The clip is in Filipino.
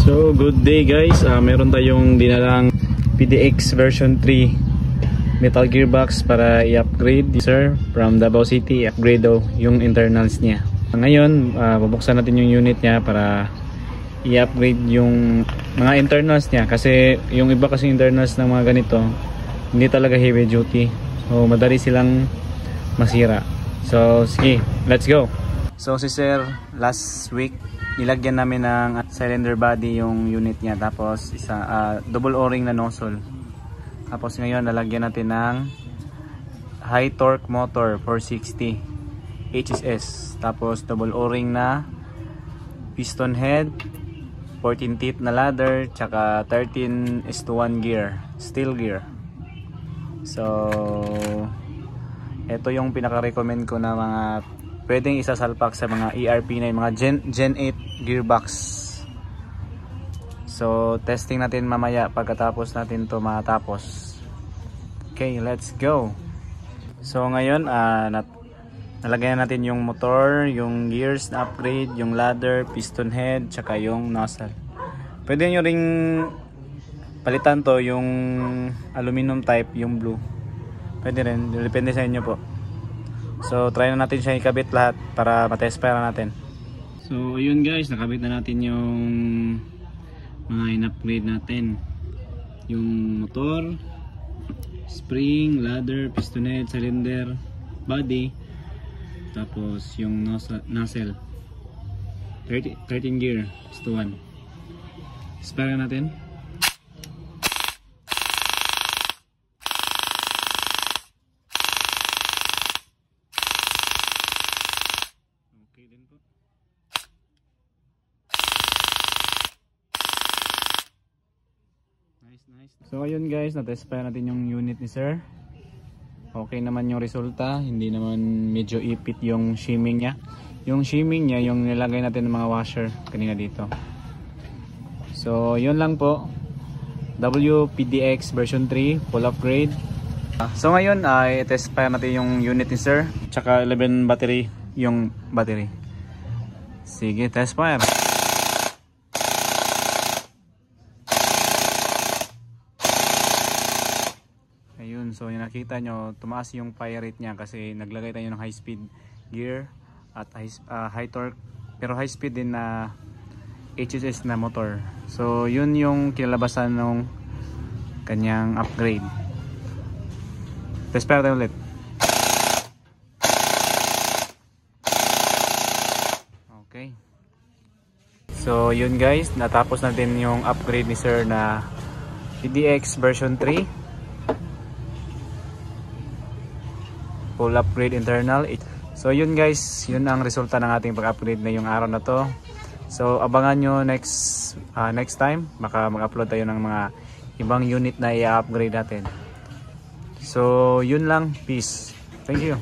So good day guys, meron tayong dinalang PDX version 3 metal gearbox para i-upgrade sir from Davao City. Upgrade daw yung internals niya. Ngayon bubuksan natin yung unit niya para i-upgrade yung mga internals niya, kasi yung iba kasi internals ng mga ganito hindi talaga heavy duty, so madali silang masira. So sige, let's go. So si sir last week nilagyan namin ng cylinder body yung unit niya, tapos isa double o-ring na nozzle. Tapos ngayon lalagyan natin ng high torque motor 460 HSS, tapos double o-ring na piston head, 14 teeth na ladder, tsaka 13:1 gear, steel gear. So ito yung pinaka-recommend ko na mga pwedeng isasalpak sa mga ERP na yung mga Gen 8 gearbox. So testing natin mamaya pagkatapos natin to matapos. Okay, let's go. So ngayon nalagyan natin yung motor, yung gears na upgrade, yung ladder, piston head, tsaka yung nozzle. Pwede nyo ring palitan to, yung aluminum type, yung blue. Pwede rin, depende sa inyo po. So try na natin siya ikabit lahat para matest para natin. So ayun guys, nakabit na natin yung mga in-upgrade natin. Yung motor, spring, ladder, piston head, cylinder, body, tapos yung nozzle 13 gear to 1. Spare natin. Nice. So ayun guys, na-test pa natin yung unit ni sir. Okay naman yung resulta, hindi naman medyo ipit yung shimming niya. Yung shimming niya, yung nilagay natin ng mga washer kanina dito. So yun lang po, WPDX version 3 full upgrade. So ngayon i-test pa natin yung unit ni sir, tsaka 11 battery yung battery. Sige, test fire. Ayun, so yung nakita nyo, tumaas yung fire rate niya kasi naglagay tayo ng high speed gear at high torque, pero high speed din na HSS na motor. So yun yung kinalabasan ng kanyang upgrade. Test pa tayo ulit. Okay. So yun guys, natapos natin yung upgrade ni sir na PDX version 3 full upgrade internal. So yun guys, yun ang resulta ng ating pag-upgrade na yung araw na to. So abangan nyo next time, baka mag-upload tayo ng mga ibang unit na i-upgrade natin. So yun lang, peace, thank you.